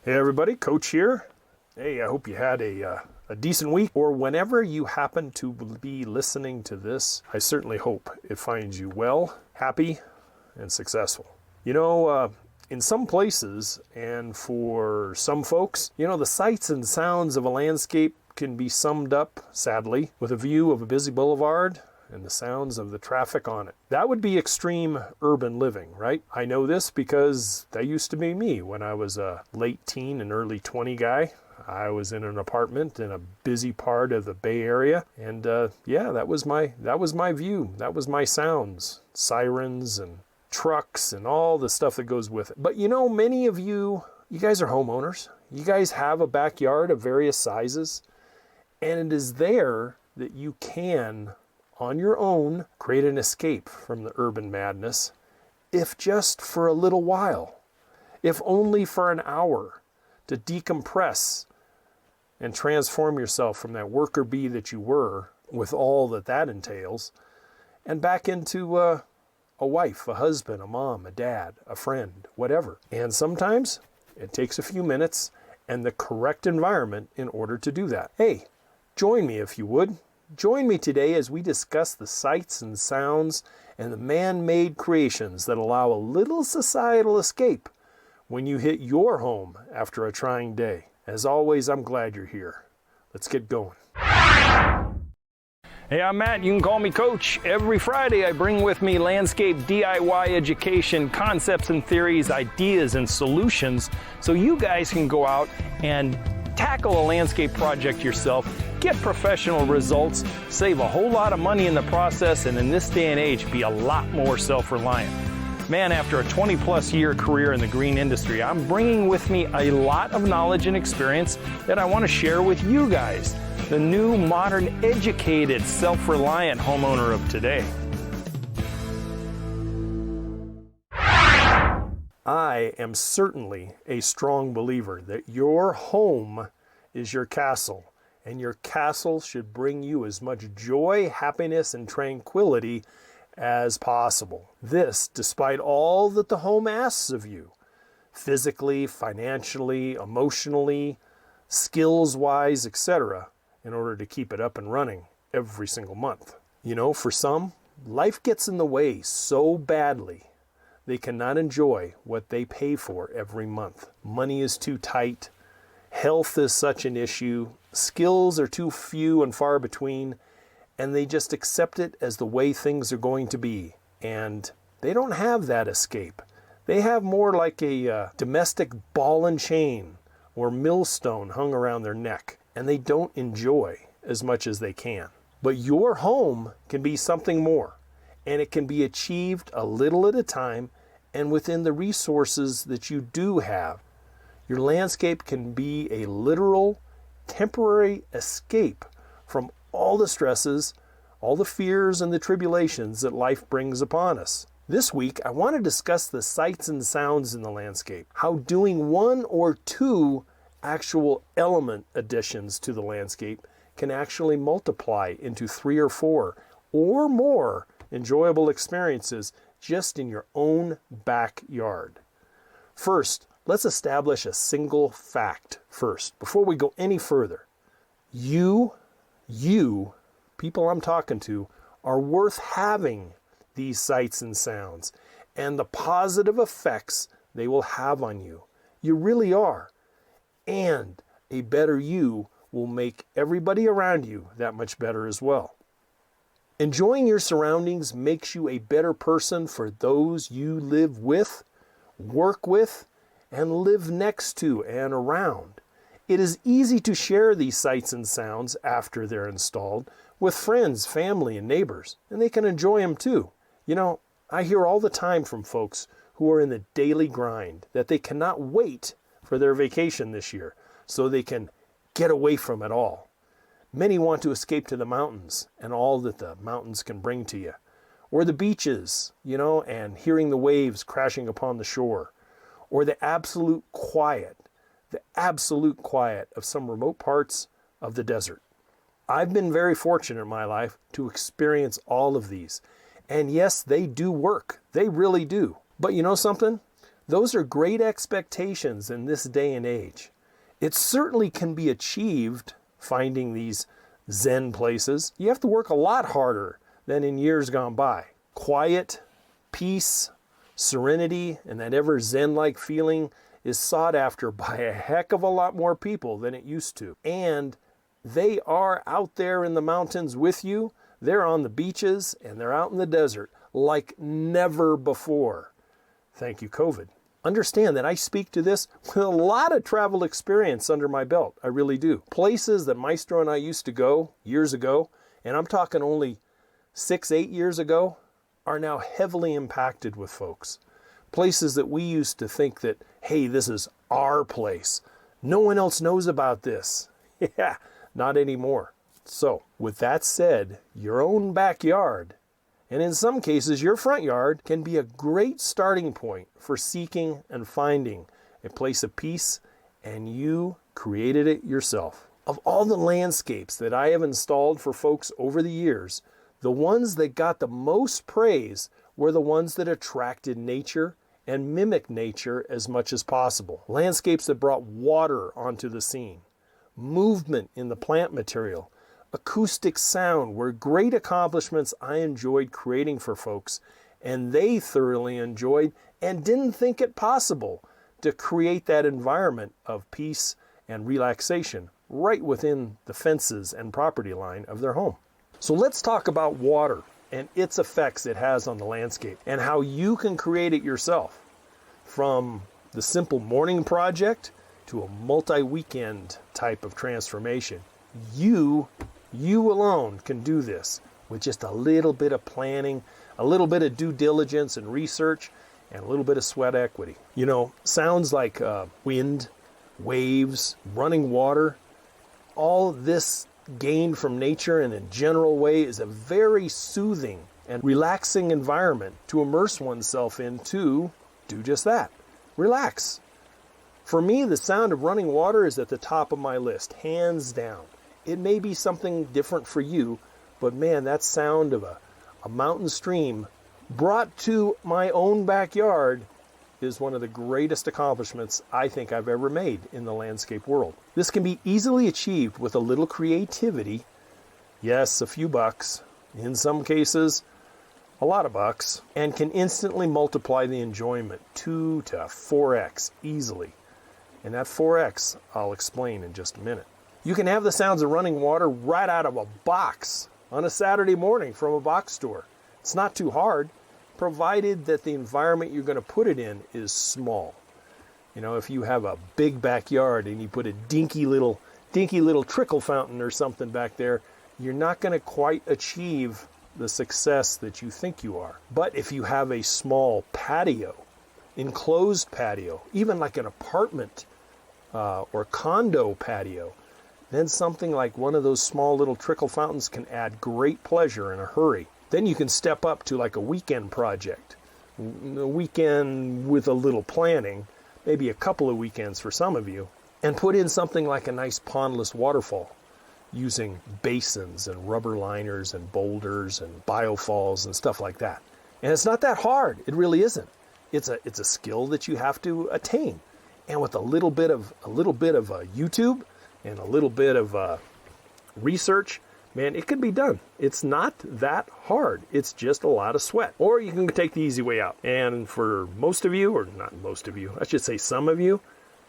Hey everybody, Coach here. Hey, I hope you had a decent week, or whenever you happen to be listening to this, I certainly hope it finds you well, happy, and successful. You know, in some places, and for some folks, you know, the sights and sounds of a landscape can be summed up, sadly, with a view of a busy boulevard and the sounds of the traffic on it. That would be extreme urban living, right? I know this because that used to be me when I was a late teen and early 20 guy. I was in an apartment in a busy part of the Bay Area, and yeah, that was my view. That was my sounds, sirens and trucks and all the stuff that goes with it. But you know, many of you guys are homeowners. You guys have a backyard of various sizes, and it is there that you can, on your own, create an escape from the urban madness, if just for a little while, if only for an hour, to decompress and transform yourself from that worker bee that you were, with all that entails, and back into a wife, a husband, a mom, a dad, a friend, whatever. And sometimes it takes a few minutes and the correct environment in order to do that. Hey, join me if you would. Join me today as we discuss the sights and sounds and the man-made creations that allow a little societal escape when you hit your home after a trying day. As always, I'm glad you're here. Let's get going. Hey, I'm Matt. You can call me Coach. Every Friday, I bring with me landscape DIY education, concepts and theories, ideas and solutions, so you guys can go out and tackle a landscape project yourself, get professional results, save a whole lot of money in the process, and in this day and age, be a lot more self-reliant. Man, after a 20-plus year career in the green industry, I'm bringing with me a lot of knowledge and experience that I want to share with you guys, the new, modern, educated, self-reliant homeowner of today. I am certainly a strong believer that your home is your castle, and your castle should bring you as much joy, happiness, and tranquility as possible. This, despite all that the home asks of you, physically, financially, emotionally, skills-wise, etc., in order to keep it up and running every single month. You know, for some, life gets in the way so badly they cannot enjoy what they pay for every month. Money is too tight, health is such an issue, skills are too few and far between, and they just accept it as the way things are going to be. And they don't have that escape. They have more like a domestic ball and chain or millstone hung around their neck, and they don't enjoy as much as they can. But your home can be something more, and it can be achieved a little at a time and within the resources that you do have. Your landscape can be a literal, temporary escape from all the stresses, all the fears and the tribulations that life brings upon us. This week, I want to discuss the sights and sounds in the landscape, how doing one or two actual element additions to the landscape can actually multiply into 3 or 4 or more enjoyable experiences just in your own backyard. First, let's establish a single fact first, before we go any further. You, people I'm talking to, are worth having these sights and sounds and the positive effects they will have on you. You really are. And a better you will make everybody around you that much better as well. Enjoying your surroundings makes you a better person for those you live with, work with, and live next to and around. It is easy to share these sights and sounds after they're installed with friends, family, and neighbors, and they can enjoy them too. You know, I hear all the time from folks who are in the daily grind that they cannot wait for their vacation this year so they can get away from it all. Many want to escape to the mountains and all that the mountains can bring to you, or the beaches, you know, and hearing the waves crashing upon the shore, or the absolute quiet of some remote parts of the desert. I've been very fortunate in my life to experience all of these. And yes, they do work. They really do. But you know something? Those are great expectations in this day and age. It certainly can be achieved, finding these Zen places. You have to work a lot harder than in years gone by. Quiet, peace, serenity, and that ever Zen-like feeling is sought after by a heck of a lot more people than it used to. And they are out there in the mountains with you. They're on the beaches and they're out in the desert like never before. Thank you, COVID. Understand that I speak to this with a lot of travel experience under my belt. I really do. Places that Maestro and I used to go years ago, and I'm talking only 6-8 years ago, are now heavily impacted with folks. Places that we used to think that, hey, this is our place. No one else knows about this. Yeah, not anymore. So, with that said, your own backyard, and in some cases your front yard, can be a great starting point for seeking and finding a place of peace, and you created it yourself. Of all the landscapes that I have installed for folks over the years, the ones that got the most praise were the ones that attracted nature and mimicked nature as much as possible. Landscapes that brought water onto the scene, movement in the plant material, acoustic sound were great accomplishments I enjoyed creating for folks, and they thoroughly enjoyed and didn't think it possible to create that environment of peace and relaxation right within the fences and property line of their home. So let's talk about water and its effects it has on the landscape and how you can create it yourself. From the simple morning project to a multi-weekend type of transformation. You alone can do this with just a little bit of planning, a little bit of due diligence and research, and a little bit of sweat equity. You know, sounds like wind, waves, running water, all this gained from nature in a general way is a very soothing and relaxing environment to immerse oneself into do just that. Relax. For me, the sound of running water is at the top of my list, hands down. It may be something different for you, but man, that sound of a mountain stream brought to my own backyard is one of the greatest accomplishments I think I've ever made in the landscape world. This can be easily achieved with a little creativity. Yes, a few bucks. In some cases, a lot of bucks. And can instantly multiply the enjoyment 2 to 4x easily. And that 4x I'll explain in just a minute. You can have the sounds of running water right out of a box on a Saturday morning from a box store. It's not too hard, provided that the environment you're going to put it in is small. You know, if you have a big backyard and you put a dinky little trickle fountain or something back there, you're not going to quite achieve the success that you think you are. But if you have a small patio, enclosed patio, even like an apartment or condo patio, then something like one of those small little trickle fountains can add great pleasure in a hurry. Then you can step up to like a weekend project, a weekend with a little planning, maybe a couple of weekends for some of you, and put in something like a nice pondless waterfall using basins and rubber liners and boulders and biofalls and stuff like that. And it's not that hard. It really isn't. It's a skill that you have to attain. And with a little bit of YouTube and a little bit of research, man, it can be done. It's not that hard. It's just a lot of sweat. Or you can take the easy way out. And for most of you, or not most of you, I should say some of you,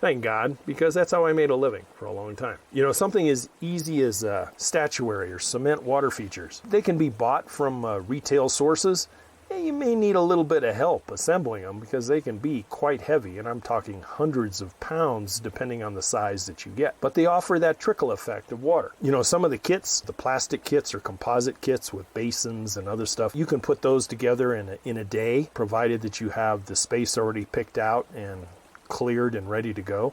thank God, because that's how I made a living for a long time. You know, something as easy as statuary or cement water features. They can be bought from retail sources. And you may need a little bit of help assembling them because they can be quite heavy, and I'm talking hundreds of pounds depending on the size that you get. But they offer that trickle effect of water. You know, some of the kits, the plastic kits or composite kits with basins and other stuff, you can put those together in a day, provided that you have the space already picked out and cleared and ready to go.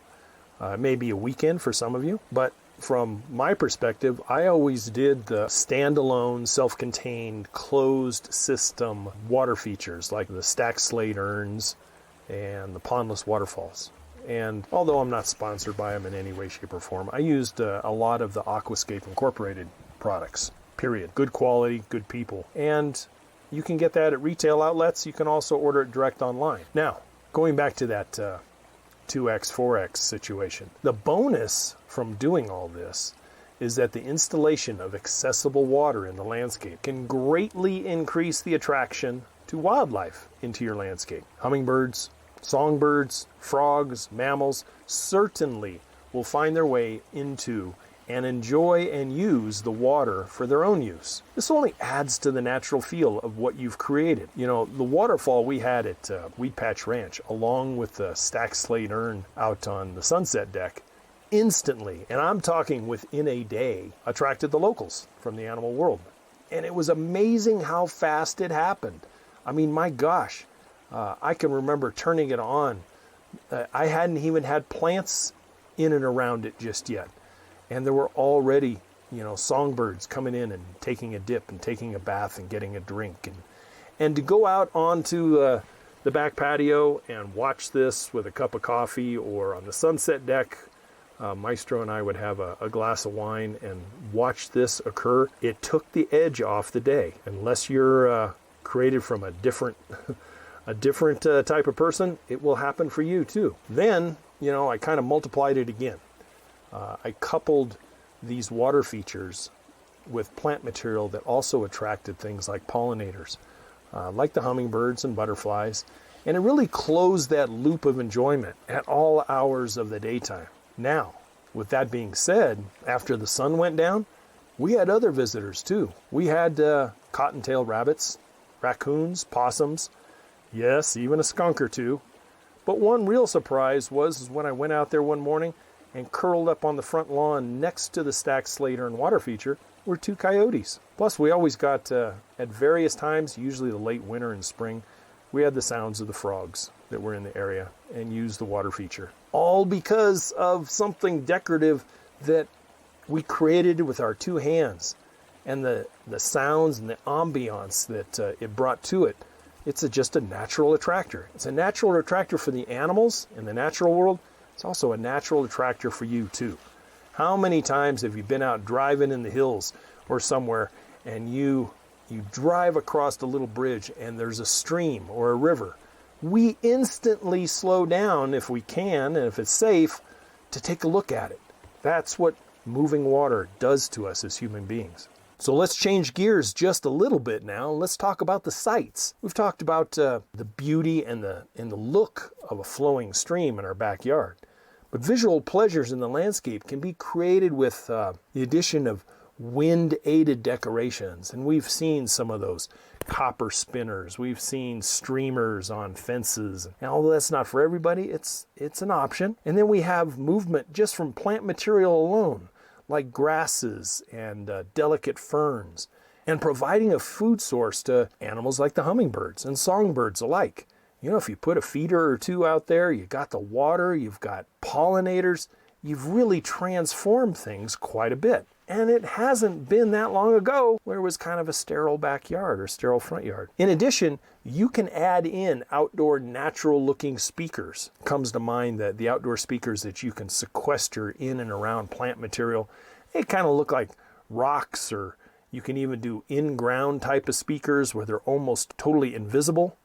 It may be a weekend for some of you, but from my perspective, I always did the standalone, self-contained, closed system water features like the stacked slate urns and the pondless waterfalls. And although I'm not sponsored by them in any way, shape, or form, I used a lot of the Aquascape Incorporated products, period. Good quality, good people. And you can get that at retail outlets. You can also order it direct online. Now, Going back to that 2x, 4x situation, the bonus from doing all this is that the installation of accessible water in the landscape can greatly increase the attraction to wildlife into your landscape. Hummingbirds, songbirds, frogs, mammals certainly will find their way into and enjoy and use the water for their own use. This only adds to the natural feel of what you've created. You know, the waterfall we had at Weed Patch Ranch, along with the stacked slate urn out on the sunset deck, instantly, and I'm talking within a day, attracted the locals from the animal world. And it was amazing how fast it happened. I mean, my gosh, I can remember turning it on. I hadn't even had plants in and around it just yet. And there were already, songbirds coming in and taking a dip and taking a bath and getting a drink. And to go out onto the back patio and watch this with a cup of coffee, or on the sunset deck, Maestro and I would have a glass of wine and watch this occur. It took the edge off the day. Unless you're created from a different type of person, it will happen for you too. Then, I kind of multiplied it again. I coupled these water features with plant material that also attracted things like pollinators, like the hummingbirds and butterflies, and it really closed that loop of enjoyment at all hours of the daytime. Now, with that being said, after the sun went down, we had other visitors too. We had cottontail rabbits, raccoons, possums, yes, even a skunk or two. But one real surprise was when I went out there one morning and curled up on the front lawn next to the stacked slate urn water feature were 2 coyotes. Plus, we always got, at various times, usually the late winter and spring, we had the sounds of the frogs that were in the area and used the water feature. All because of something decorative that we created with our 2 hands, and the sounds and the ambiance that it brought to it. It's just a natural attractor. It's a natural attractor for the animals in the natural world. It's also a natural attractor for you too. How many times have you been out driving in the hills or somewhere, and you drive across a little bridge and there's a stream or a river? We instantly slow down if we can and if it's safe to take a look at it. That's what moving water does to us as human beings. So let's change gears just a little bit now. Let's talk about the sights. We've talked about the beauty and the look of a flowing stream in our backyard. But visual pleasures in the landscape can be created with the addition of wind-aided decorations. And we've seen some of those copper spinners. We've seen streamers on fences. And although that's not for everybody, it's an option. And then we have movement just from plant material alone, like grasses and delicate ferns, and providing a food source to animals like the hummingbirds and songbirds alike. If you put a feeder or 2 out there, you got the water, you've got pollinators, you've really transformed things quite a bit. And it hasn't been that long ago where it was kind of a sterile backyard or sterile front yard. In addition, you can add in outdoor natural-looking speakers. Comes to mind that the outdoor speakers that you can sequester in and around plant material, they kind of look like rocks, or you can even do in-ground type of speakers where they're almost totally invisible.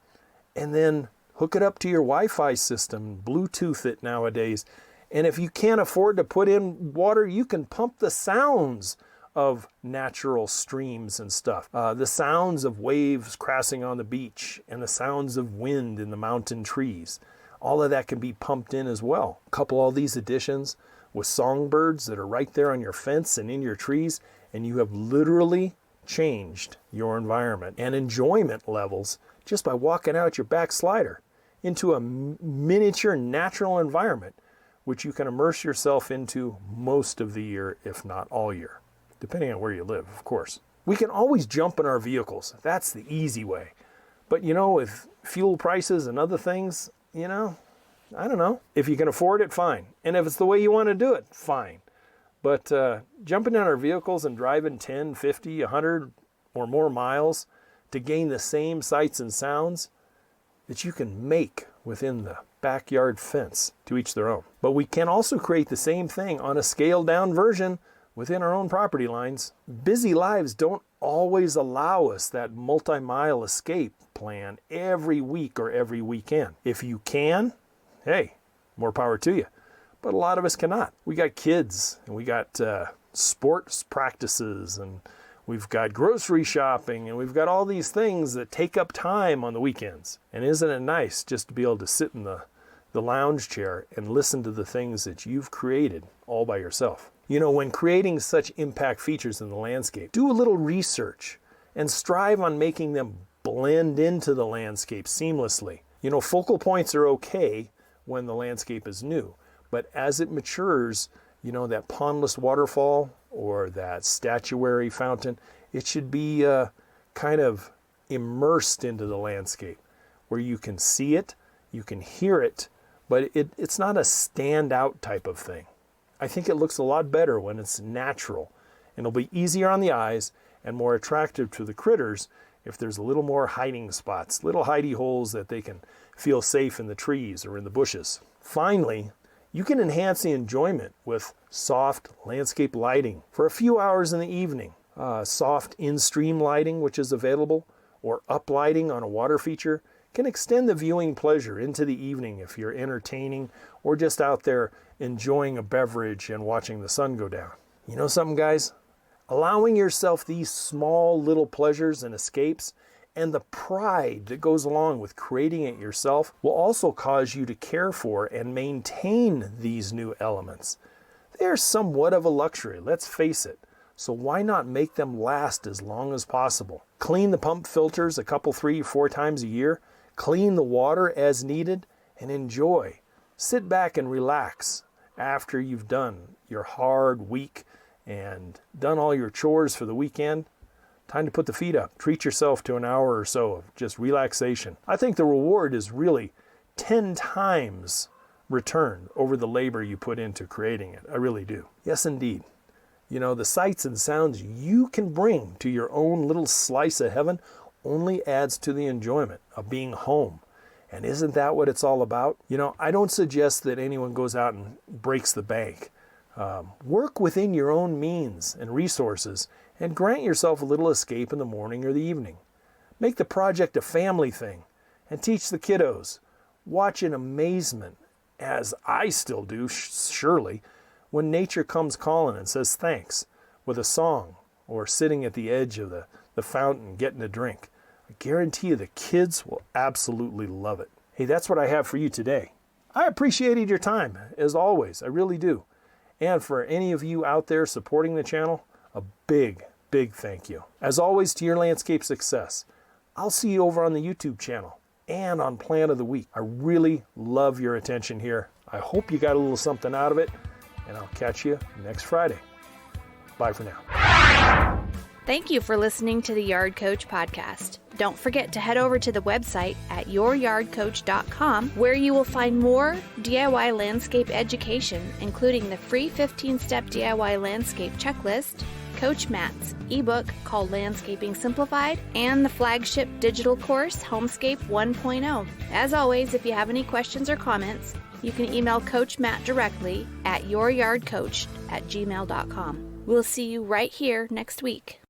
And then hook it up to your Wi-Fi system, Bluetooth it nowadays. And if you can't afford to put in water, you can pump the sounds of natural streams and stuff. The sounds of waves crashing on the beach and the sounds of wind in the mountain trees. All of that can be pumped in as well. Couple all these additions with songbirds that are right there on your fence and in your trees, and you have literally changed your environment and enjoyment levels just by walking out your back slider into a miniature natural environment, which you can immerse yourself into most of the year, if not all year, depending on where you live, of course. We can always jump in our vehicles. That's the easy way. But with fuel prices and other things, I don't know. If you can afford it, fine. And if it's the way you want to do it, fine. But jumping in our vehicles and driving 10, 50, 100 or more miles to gain the same sights and sounds that you can make within the backyard fence, to each their own. But we can also create the same thing on a scaled down version within our own property lines. Busy lives don't always allow us that multi-mile escape. plan every week or every weekend. If you can, hey, more power to you. But a lot of us cannot. We got kids, and we got sports practices, and we've got grocery shopping, and we've got all these things that take up time on the weekends. And isn't it nice just to be able to sit in the lounge chair and listen to the things that you've created all by yourself? You know, when creating such impact features in the landscape, do a little research and strive on making them blend into the landscape seamlessly. You know, focal points are okay when the landscape is new, but as it matures, you know, that pondless waterfall or that statuary fountain, it should be kind of immersed into the landscape where you can see it, you can hear it, but it's not a standout type of thing. I think it looks a lot better when it's natural, and it'll be easier on the eyes and more attractive to the critters if there's a little more hiding spots, little hidey holes that they can feel safe in the trees or in the bushes. Finally, you can enhance the enjoyment with soft landscape lighting for a few hours in the evening. Soft in-stream lighting, which is available, or uplighting on a water feature, can extend the viewing pleasure into the evening if you're entertaining or just out there enjoying a beverage and watching the sun go down. You know something, guys? Allowing yourself these small little pleasures and escapes and the pride that goes along with creating it yourself will also cause you to care for and maintain these new elements. They are somewhat of a luxury, let's face it, so why not make them last as long as possible? Clean the pump filters a couple, 3-4 times a year, clean the water as needed, and enjoy. Sit back and relax after you've done your hard week and done all your chores for the weekend. Time to put the feet up. Treat yourself to an hour or so of just relaxation. I think the reward is really 10 times return over the labor you put into creating it. I really do. Yes, indeed. You know, the sights and sounds you can bring to your own little slice of heaven only adds to the enjoyment of being home. And isn't that what it's all about? You know, I don't suggest that anyone goes out and breaks the bank. Work within your own means and resources and grant yourself a little escape in the morning or the evening. Make the project a family thing and teach the kiddos. Watch in amazement, as I still do, surely, when nature comes calling and says thanks with a song or sitting at the edge of the fountain getting a drink. I guarantee you the kids will absolutely love it. Hey, that's what I have for you today. I appreciated your time, as always. I really do. And for any of you out there supporting the channel, a big, big thank you. As always, to your landscape success. I'll see you over on the YouTube channel and on Plant of the Week. I really love your attention here. I hope you got a little something out of it, and I'll catch you next Friday. Bye for now. Thank you for listening to the Yard Coach podcast. Don't forget to head over to the website at youryardcoach.com, where you will find more DIY landscape education, including the free 15-step DIY landscape checklist, Coach Matt's ebook called Landscaping Simplified, and the flagship digital course, Homescape 1.0. As always, if you have any questions or comments, you can email Coach Matt directly at youryardcoach@gmail.com. We'll see you right here next week.